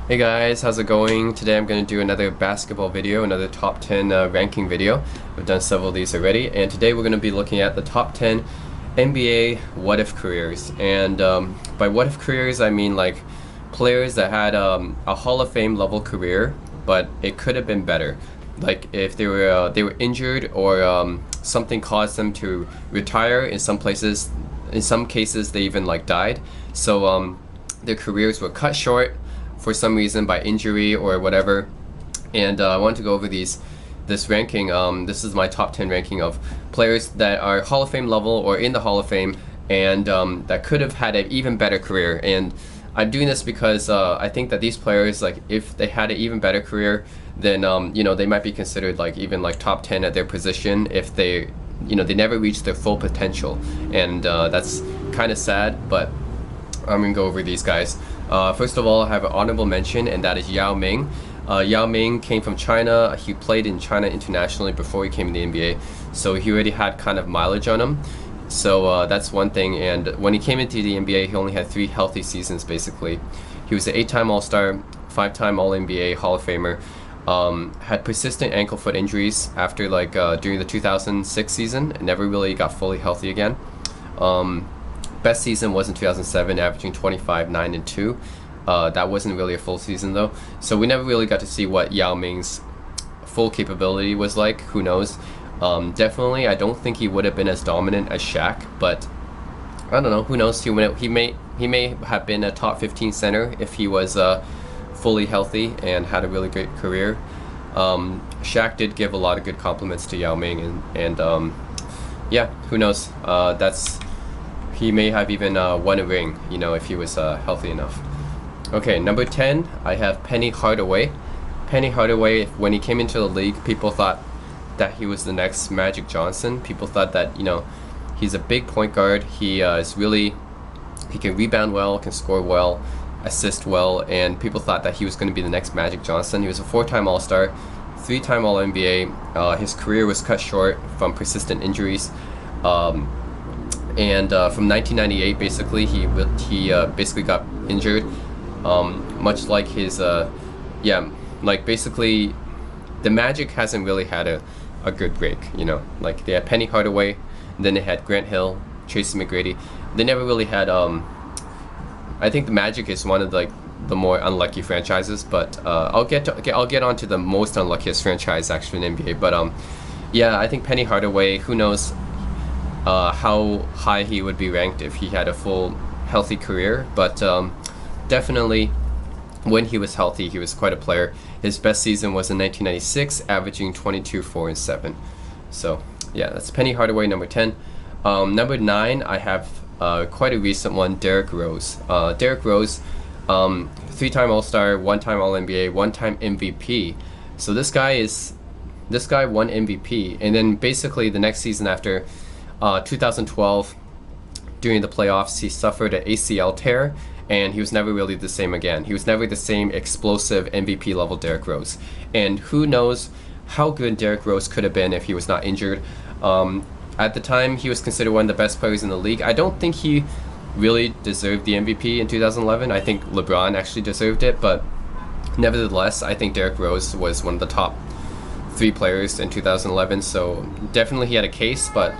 Hey guys, how's it going? Today I'm going to do another basketball video, another top 10 ranking video. We've done several of these already, and today we're going to be looking at the top 10 NBA what-if careers. And by what-if careers, I mean like players that had a Hall of Fame level career, but it could have been better. Like if they were injured or something caused them to retire. In some cases they even like died. So their careers were cut short for some reason by injury or whatever, and I wanted to go over this ranking. This is my top 10 ranking of players that are Hall of Fame level or in the Hall of Fame, and that could have had an even better career. And I'm doing this because I think that these players, like if they had an even better career, then you know, they might be considered like even like top 10 at their position if they, you know, they never reached their full potential, and that's kind of sad. But I'm gonna go over these guys. First of all, I have an honorable mention, and that is Yao Ming. Yao Ming came from China. He played in China internationally before he came to the NBA, so he already had kind of mileage on him. So that's one thing. And when he came into the NBA, he only had 3 healthy seasons basically. He was an 8-time All-Star, 5-time All-NBA Hall of Famer. Had persistent ankle foot injuries after like during the 2006 season, and never really got fully healthy again. Best season was in 2007, averaging 25, 9, and 2. That wasn't really a full season though, so we never really got to see what Yao Ming's full capability was like. Who knows? Definitely, I don't think he would have been as dominant as Shaq, but I don't know. Who knows? He may have been a top 15 center if he was fully healthy and had a really great career. Shaq did give a lot of good compliments to Yao Ming, and yeah, who knows? He may have even won a ring, you know, if he was healthy enough. Okay, number 10, I have Penny Hardaway. Penny Hardaway, when he came into the league, people thought that he was the next Magic Johnson. People thought that, you know, he's a big point guard. He can rebound well, can score well, assist well, and people thought that he was going to be the next Magic Johnson. He was a 4-time All-Star, 3-time All-NBA. His career was cut short from persistent injuries. And from 1998, basically, he basically got injured, much like his, like basically, the Magic hasn't really had a good break, you know. Like they had Penny Hardaway, then they had Grant Hill, Tracy McGrady. They never really had. I think the Magic is one of like the more unlucky franchises, but I'll get on to the most unluckiest franchise actually in NBA. But yeah, I think Penny Hardaway. Who knows how high he would be ranked if he had a full healthy career, but definitely when he was healthy he was quite a player. His best season was in 1996, averaging 22, 4, and 7. So yeah, that's Penny Hardaway, number 10. Number 9, I have quite a recent one, Derrick Rose. Derrick Rose, 3-time All-Star, 1-time All-NBA, 1-time MVP. So this guy won MVP, and then basically the next season after 2012, during the playoffs, he suffered an ACL tear, and he was never really the same again. He was never the same explosive MVP level Derrick Rose. And who knows how good Derrick Rose could have been if he was not injured. At the time, he was considered one of the best players in the league. I don't think he really deserved the MVP in 2011. I think LeBron actually deserved it, but nevertheless, I think Derrick Rose was one of the top 3 players in 2011. So definitely he had a case, but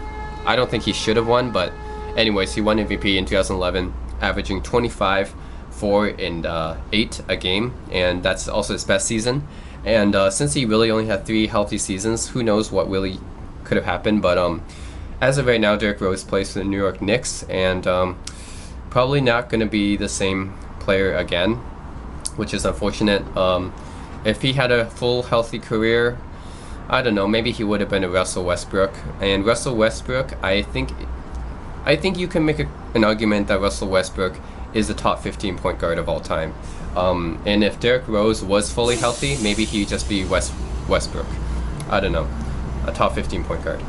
I don't think he should have won. But anyways, he won MVP in 2011, averaging 25, 4, and 8 a game, and that's also his best season. And since he really only had 3 healthy seasons, who knows what really could have happened. But as of right now, Derrick Rose plays for the New York Knicks, and probably not going to be the same player again, which is unfortunate. If he had a full healthy career, I don't know, maybe he would have been a Russell Westbrook. And Russell Westbrook, I think you can make an argument that Russell Westbrook is the top 15 point guard of all time. And if Derrick Rose was fully healthy, maybe he'd just be Westbrook. I don't know, a top 15 point guard.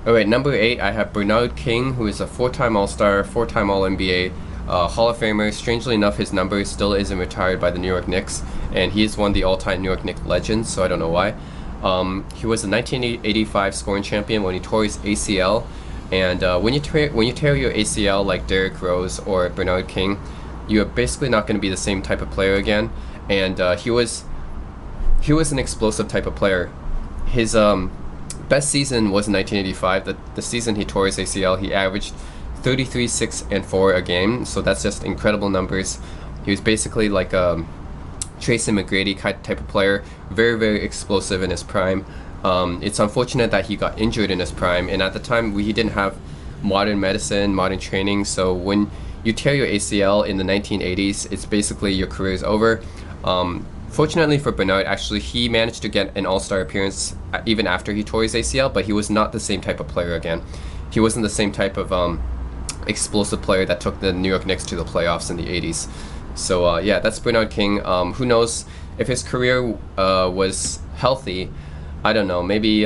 Alright, number 8, I have Bernard King, who is a 4-time All-Star, 4-time All-NBA, Hall of Famer. Strangely enough, his number still isn't retired by the New York Knicks, and he is one of the all-time New York Knicks legends, so I don't know why. He was the 1985 scoring champion when he tore his ACL, and when you tear your ACL like Derrick Rose or Bernard King, you're basically not going to be the same type of player again. And he was an explosive type of player. His best season was in 1985. The season he tore his ACL, he averaged 33, 6, and 4 a game. So that's just incredible numbers. He was basically like a Tracy McGrady type of player, very, very explosive in his prime. It's unfortunate that he got injured in his prime, and at the time he didn't have modern medicine, modern training. So when you tear your ACL in the 1980s, it's basically your career is over. Fortunately for Bernard, actually, he managed to get an All-Star appearance even after he tore his ACL, but he was not the same type of player again. He wasn't the same type of explosive player that took the New York Knicks to the playoffs in the 80s. So yeah, that's Bernard King. Who knows if his career was healthy? I don't know. Maybe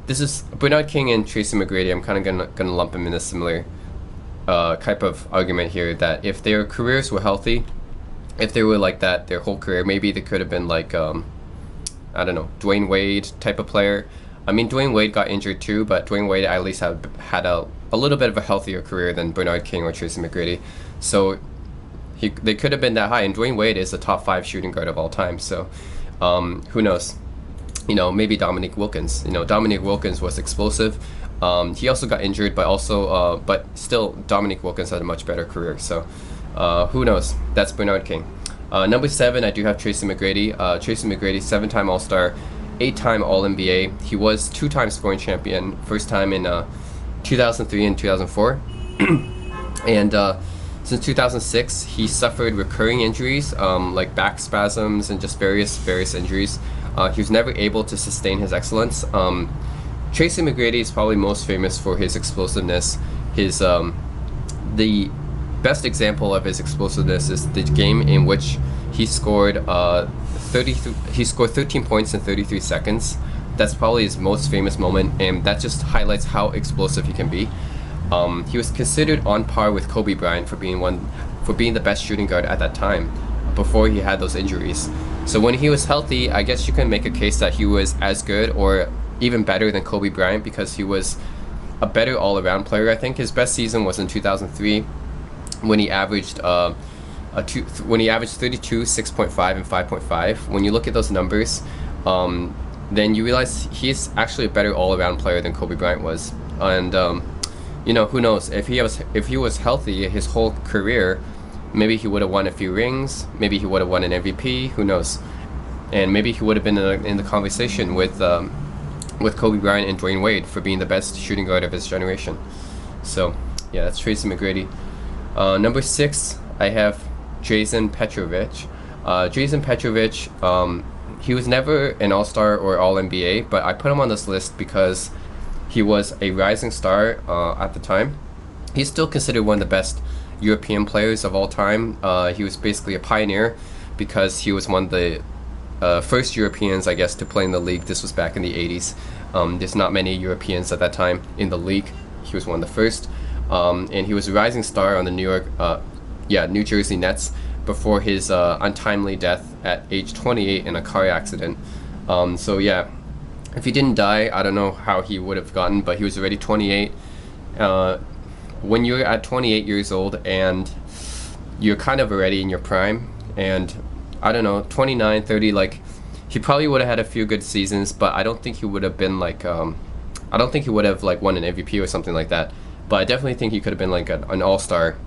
this is Bernard King and Tracy McGrady. I'm kind of gonna lump him in a similar type of argument here. That if their careers were healthy, if they were like that their whole career, maybe they could have been like I don't know, Dwayne Wade type of player. I mean, Dwayne Wade got injured too, but Dwayne Wade at least had a little bit of a healthier career than Bernard King or Tracy McGrady. So they could have been that high, and Dwayne Wade is the top 5 shooting guard of all time. So who knows? You know, maybe Dominique Wilkins. You know, Dominique Wilkins was explosive. He also got injured, but still, Dominique Wilkins had a much better career. So who knows? That's Bernard King. Number 7, I do have Tracy McGrady. Tracy McGrady, 7-time All-Star, 8-time All-NBA. He was 2-time scoring champion, first time in 2003 and 2004. And since 2006, he suffered recurring injuries, like back spasms and just various injuries. He was never able to sustain his excellence. Tracy McGrady is probably most famous for his explosiveness. The best example of his explosiveness is the game in which he scored 13 points in 33 seconds. That's probably his most famous moment, and that just highlights how explosive he can be. He was considered on par with Kobe Bryant for being the best shooting guard at that time, before he had those injuries. So when he was healthy, I guess you can make a case that he was as good or even better than Kobe Bryant, because he was a better all-around player. I think his best season was in 2003, when he averaged 32, 6.5, and 5.5. When you look at those numbers, then you realize he's actually a better all-around player than Kobe Bryant was. And you know, who knows, if he was healthy his whole career, maybe he would have won a few rings, maybe he would have won an MVP, who knows, and maybe he would have been in the conversation with Kobe Bryant and Dwayne Wade for being the best shooting guard of his generation. So yeah, that's Tracy McGrady. Number 6, I have Drazen Petrovic. Drazen Petrovic, he was never an All-Star or All-NBA, but I put him on this list because he was a rising star at the time. He's still considered one of the best European players of all time. He was basically a pioneer because he was one of the first Europeans, I guess, to play in the league. This was back in the 80s. There's not many Europeans at that time in the league. He was one of the first. And he was a rising star on the New Jersey Nets before his untimely death at age 28 in a car accident. So yeah, if he didn't die, I don't know how he would have gotten, but he was already 28. When you're at 28 years old and you're kind of already in your prime, and I don't know, 29, 30, like, he probably would have had a few good seasons, but I don't think he would have been like, I don't think he would have like won an MVP or something like that. But I definitely think he could have been like an all-star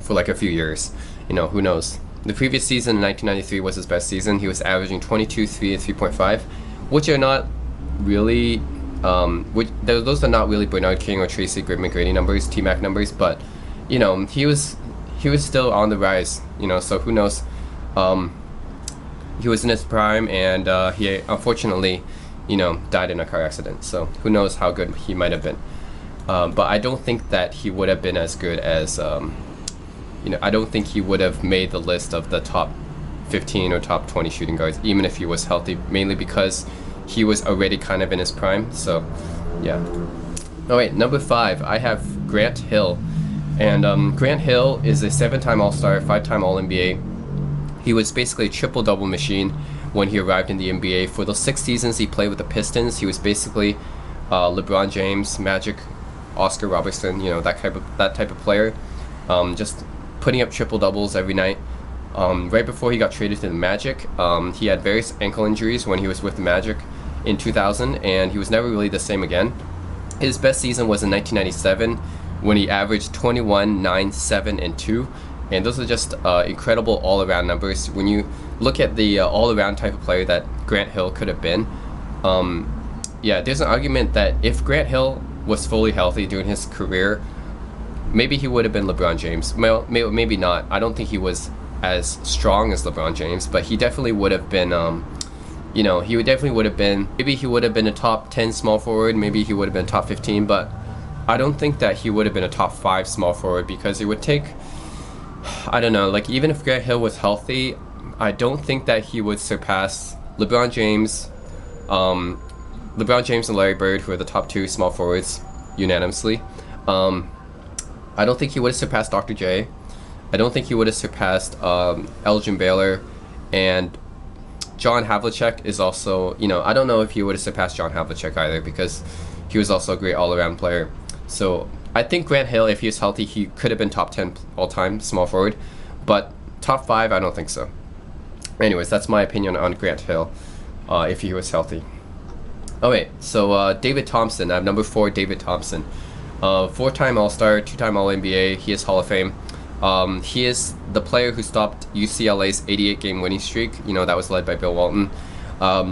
for like a few years. You know, who knows? The previous season in 1993 was his best season. He was averaging 22, 3, and 3.5, which are not really, those are not really Bernard King or Tracy McGrady numbers, T-Mac numbers, but, you know, he was still on the rise, you know, so who knows? He was in his prime, and he unfortunately, you know, died in a car accident, so who knows how good he might have been. But I don't think that he would have been as good as, you know, I don't think he would have made the list of the top 15 or top 20 shooting guards, even if he was healthy, mainly because he was already kind of in his prime. So, yeah. All right, number 5, I have Grant Hill. And Grant Hill is a 7-time All-Star, 5-time All-NBA. He was basically a triple-double machine when he arrived in the NBA. For those 6 seasons he played with the Pistons, he was basically LeBron James, Magic, Oscar Robertson, you know, that type of player. Just putting up triple doubles every night. Right before he got traded to the Magic, he had various ankle injuries when he was with the Magic in 2000, and he was never really the same again. His best season was in 1997 when he averaged 21, 9, 7, and 2. And those are just incredible all-around numbers. When you look at the all-around type of player that Grant Hill could have been, yeah, there's an argument that if Grant Hill was fully healthy during his career, maybe he would have been LeBron James. Well, maybe not. I don't think he was as strong as LeBron James, but he definitely would have been, you know, he definitely would have been, maybe he would have been a top 10 small forward, maybe he would have been top 15, but I don't think that he would have been a top 5 small forward, because it would take, I don't know, like even if Grant Hill was healthy, I don't think that he would surpass LeBron James and Larry Bird, who are the top 2 small forwards unanimously. I don't think he would have surpassed Dr. J. I don't think he would have surpassed Elgin Baylor, and John Havlicek is also, you know, I don't know if he would have surpassed John Havlicek either, because he was also a great all-around player. So I think Grant Hill, if he was healthy, he could have been top 10 all-time small forward, but top 5, I don't think so. Anyways, that's my opinion on Grant Hill, if he was healthy. Okay, so David Thompson, I have number 4, David Thompson. 4-time All-Star, 2-time All-NBA, he is Hall of Fame. He is the player who stopped UCLA's 88-game winning streak, you know, that was led by Bill Walton.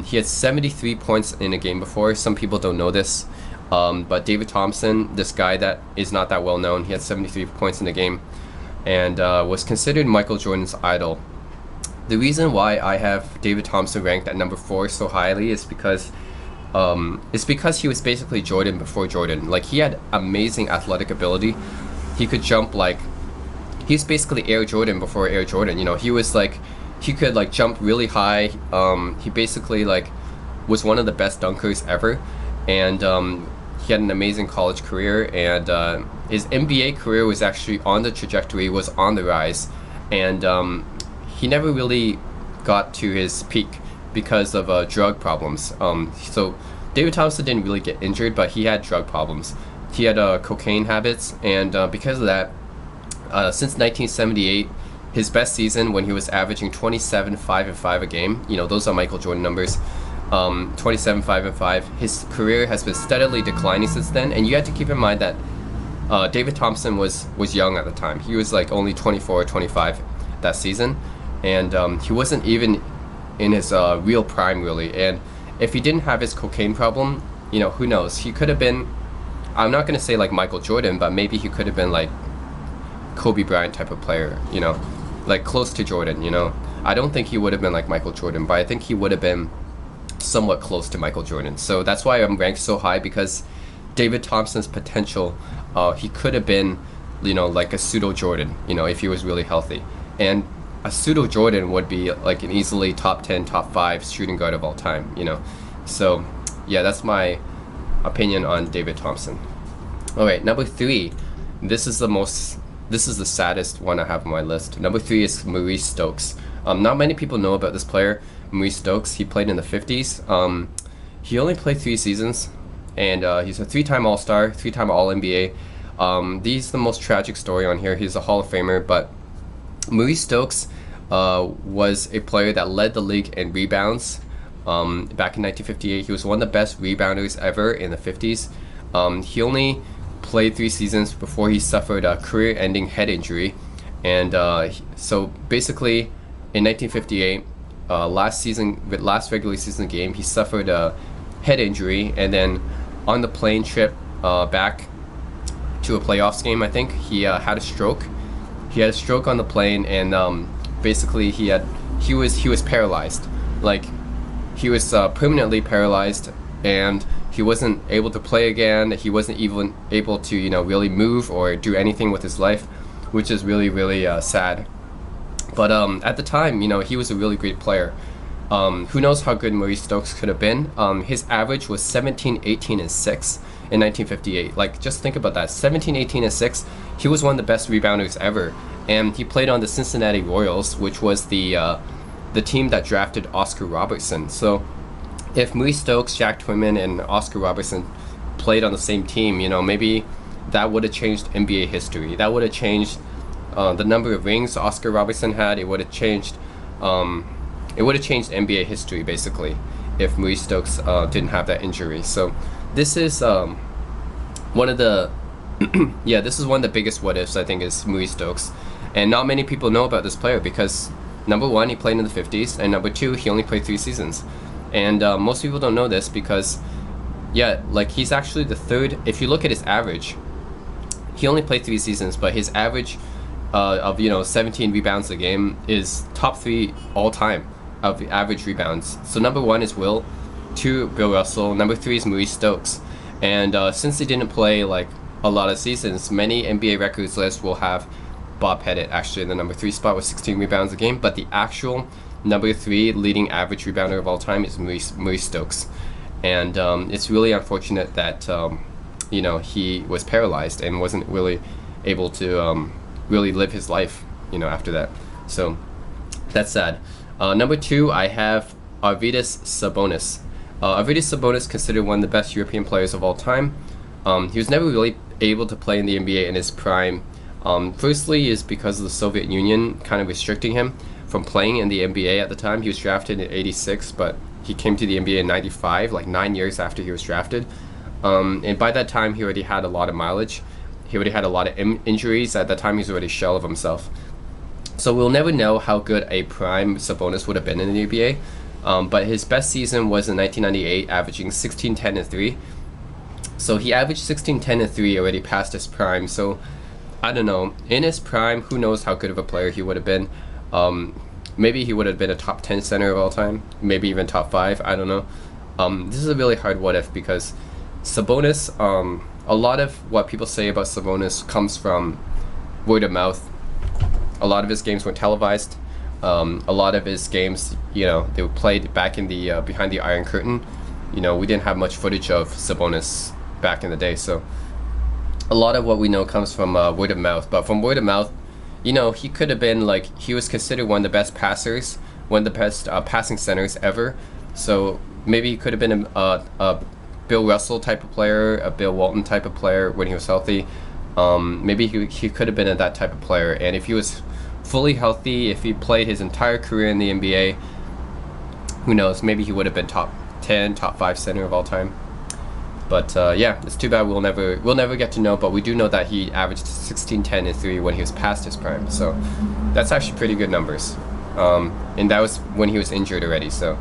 He had 73 points in a game before. Some people don't know this, but David Thompson, this guy that is not that well known, he had 73 points in the game, and was considered Michael Jordan's idol. The reason why I have David Thompson ranked at number 4 so highly is because he was basically Jordan before Jordan. Like, he had amazing athletic ability. He could jump like, he's basically Air Jordan before Air Jordan. You know, he was like, he could like jump really high. He basically like was one of the best dunkers ever, and he had an amazing college career, and his NBA career was actually on the trajectory, was on the rise, and he never really got to his peak because of drug problems. So David Thompson didn't really get injured, but he had drug problems. He had cocaine habits, and because of that, since 1978, his best season when he was averaging 27, 5, and 5 a game, you know, those are Michael Jordan numbers, 27, 5, and 5, his career has been steadily declining since then. And you have to keep in mind that David Thompson was young at the time. He was like only 24 or 25 that season, and he wasn't even in his real prime, really. And if he didn't have his cocaine problem, you know, who knows, he could have been, I'm not going to say like Michael Jordan, but maybe he could have been like Kobe Bryant type of player, you know, like close to Jordan, you know. I don't think he would have been like Michael Jordan, but I think he would have been somewhat close to Michael Jordan. So that's why I'm ranked so high, because David Thompson's potential, he could have been, you know, like a pseudo Jordan, you know, if he was really healthy. And a pseudo Jordan would be like an easily top 10, top 5 shooting guard of all time, you know. So yeah, that's my opinion on David Thompson. All right, number 3, this is the saddest one I have on my list. Number 3 is Maurice Stokes. Not many people know about this player, Maurice Stokes. He played in the 50s. He only played 3 seasons, and he's a 3-time All-Star, 3-time All-NBA. He's the most tragic story on here. He's a Hall of Famer, but Maurice Stokes was a player that led the league in rebounds back in 1958. He was one of the best rebounders ever in the 50s. He only played 3 seasons before he suffered a career-ending head injury, and so basically in 1958, last regular season game, he suffered a head injury, and then on the plane trip back to a playoffs game, I think he had a stroke. He had a stroke on the plane, and basically he was paralyzed. Like, he was permanently paralyzed, and he wasn't able to play again. He wasn't even able to, you know, really move or do anything with his life, which is really, really sad. But at the time, you know, he was a really great player. Who knows how good Maurice Stokes could have been. His average was 17, 18, and 6 in 1958. Like, just think about that. 17, 18, and 6. He was one of the best rebounders ever. And he played on the Cincinnati Royals, which was the team that drafted Oscar Robertson. So if Maurice Stokes, Jack Twinman, and Oscar Robertson played on the same team, you know, maybe that would have changed NBA history. That would have changed the number of rings Oscar Robertson had, it would have changed. It would have changed NBA history basically if Maurice Stokes didn't have that injury. So this is one of the yeah, this is one of the biggest what ifs, I think, is Maurice Stokes. And not many people know about this player because number one, he played in the 50s, and number two, he only played 3 seasons. And most people don't know this because, yeah, like he's actually the third. If you look at his average, he only played 3 seasons, but his average of 17 rebounds a game is top 3 all time of the average rebounds. So number 1 is Will, 2 Bill Russell, number 3 is Maurice Stokes. And since he didn't play like a lot of seasons, many NBA records lists will have Bob Pettit actually in the number 3 spot with 16 rebounds a game, but the actual number 3 leading average rebounder of all time is Maurice Stokes. And it's really unfortunate that he was paralyzed and wasn't really able to really live his life after that. So that's sad. Number 2, I have Andris Sabonis. Andris Sabonis, considered one of the best European players of all time. He was never really able to play in the NBA in his prime. Firstly is because of the Soviet Union kind of restricting him from playing in the NBA at the time. He was drafted in '86, but he came to the NBA in '95, like 9 years after he was drafted. And by that time, he already had a lot of mileage. He already had a lot of injuries. At that time, he's already a shell of himself. So we'll never know how good a prime Sabonis would have been in the NBA. But his best season was in 1998, averaging 16, 10, and 3. So he averaged 16, 10, and 3 already past his prime. So I don't know. In his prime, who knows how good of a player he would have been. Maybe he would have been a top 10 center of all time. Maybe even top 5. I don't know. This is a really hard what if because Sabonis, a lot of what people say about Sabonis comes from word of mouth. A lot of his games weren't televised. A lot of his games, they were played back in the behind the Iron Curtain. We didn't have much footage of Sabonis back in the day, so a lot of what we know comes from word of mouth. But from word of mouth, he could have been he was considered one of the best passers, one of the best passing centers ever. So maybe he could have been a Bill Russell type of player, a Bill Walton type of player when he was healthy. Maybe he could have been that type of player. And if he was fully healthy, if he played his entire career in the NBA, who knows? Maybe he would have been top 10, top 5 center of all time. But yeah, it's too bad we'll never get to know. But we do know that he averaged 16, 10, and 3 when he was past his prime. So that's actually pretty good numbers. And that was when he was injured already. So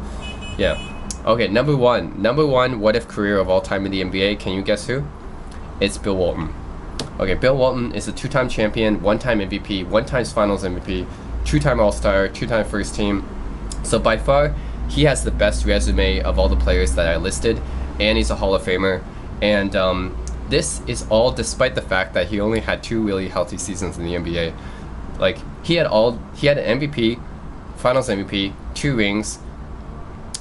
yeah. Okay, number one what if career of all time in the NBA. Can you guess who? It's Bill Walton. Okay, Bill Walton is a 2-time champion, 1-time MVP, 1-time Finals MVP, 2-time All-Star, 2-time first team. So by far, he has the best resume of all the players that I listed, and he's a Hall of Famer. And this is all despite the fact that he only had 2 really healthy seasons in the NBA. Like he had an MVP, Finals MVP, 2 rings,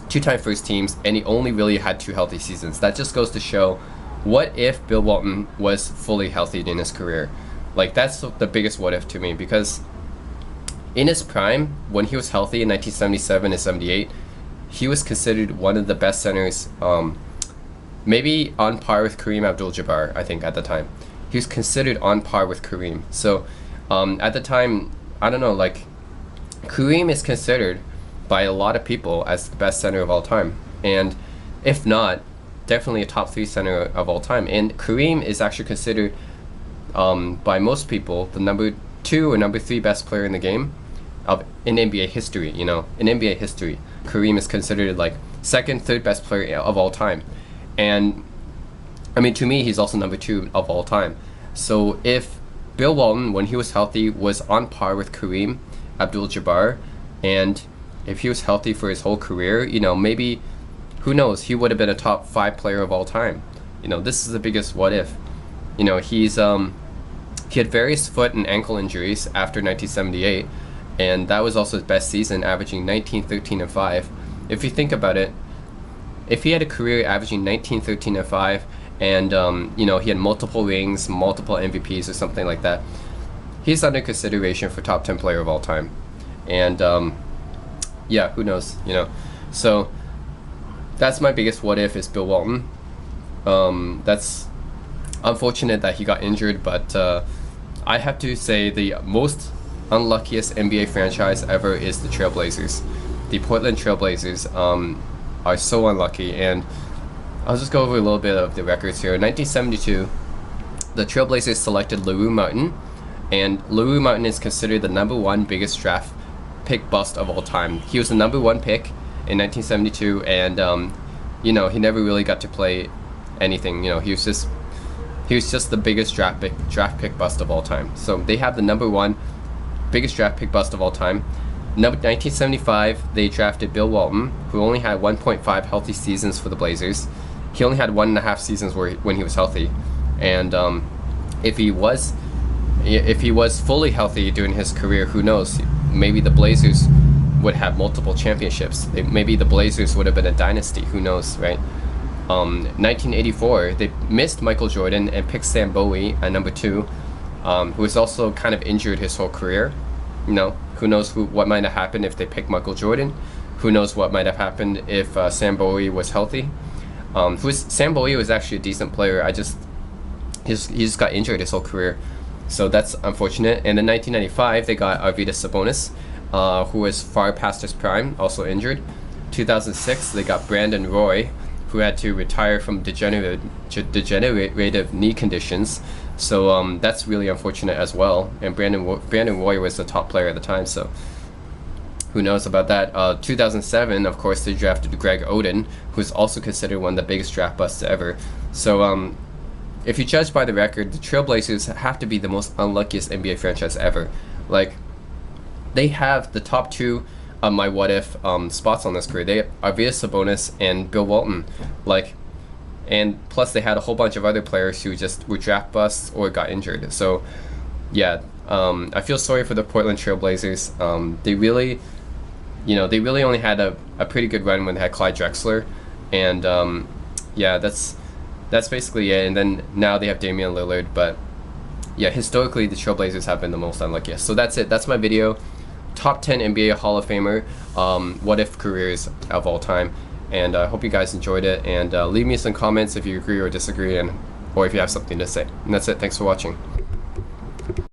2-time first teams, and he only really had 2 healthy seasons. That just goes to show, what if Bill Walton was fully healthy in his career? Like that's the biggest what if to me, because in his prime, when he was healthy in 1977 and 78, he was considered one of the best centers, maybe on par with Kareem Abdul-Jabbar, I think at the time. He was considered on par with Kareem. So at the time, I don't know, like Kareem is considered by a lot of people as the best center of all time, and if not, definitely a top 3 center of all time. And Kareem is actually considered by most people the number 2 or number 3 best player in the game in NBA history. In NBA history, Kareem is considered like 2nd, 3rd best player of all time. And I mean, to me, he's also number 2 of all time. So if Bill Walton, when he was healthy, was on par with Kareem Abdul-Jabbar, and if he was healthy for his whole career, maybe, who knows, he would have been a top 5 player of all time. This is the biggest what if. He had various foot and ankle injuries after 1978, and that was also his best season, averaging 19, 13, and 5. If you think about it, if he had a career averaging 19, 13, and 5, and he had multiple rings, multiple MVPs or something like that, he's under consideration for top 10 player of all time. And yeah, who knows, So that's my biggest what if, is Bill Walton. That's unfortunate that he got injured, but I have to say the most unluckiest NBA franchise ever is the Trailblazers. The Portland Trailblazers are so unlucky, and I'll just go over a little bit of the records here. In 1972, the Trailblazers selected LaRue Martin, and LaRue Martin is considered the #1 biggest draft pick bust of all time. He was the #1 pick in 1972, and you know, he never really got to play anything. You know, he was just the biggest draft pick bust of all time. So they have the #1 biggest draft pick bust of all time. 1975, they drafted Bill Walton, who only had 1.5 healthy seasons for the Blazers. He only had 1.5 seasons when he was healthy, and if he was fully healthy during his career, who knows? Maybe the Blazers would have multiple championships. Maybe the Blazers would have been a dynasty. Who knows, right? 1984, they missed Michael Jordan and picked Sam Bowie at #2, who was also kind of injured his whole career. You know, who knows what might have happened if they picked Michael Jordan? Who knows what might have happened if Sam Bowie was healthy? Sam Bowie was actually a decent player. He just got injured his whole career, so that's unfortunate. And in 1995, they got Andris Sabonis, who was far past his prime, also injured. 2006, they got Brandon Roy, who had to retire from degenerative knee conditions. So that's really unfortunate as well. And Brandon Roy was the top player at the time, so who knows about that. 2007, of course, they drafted Greg Oden, who's also considered one of the biggest draft busts ever. So if you judge by the record, the Trailblazers have to be the most unluckiest NBA franchise ever. Like, they have the top 2 of my what if spots on this career. They are Andris Sabonis and Bill Walton. Like, and plus they had a whole bunch of other players who just were draft busts or got injured. So yeah, I feel sorry for the Portland Trailblazers. They really only had a pretty good run when they had Clyde Drexler, and yeah, that's basically it. And then now they have Damian Lillard, but yeah, historically the Trailblazers have been the most unluckiest. So that's it. That's my video. Top 10 NBA Hall of Famer what if careers of all time, and I hope you guys enjoyed it, and leave me some comments if you agree or disagree, or if you have something to say. And that's it. Thanks for watching.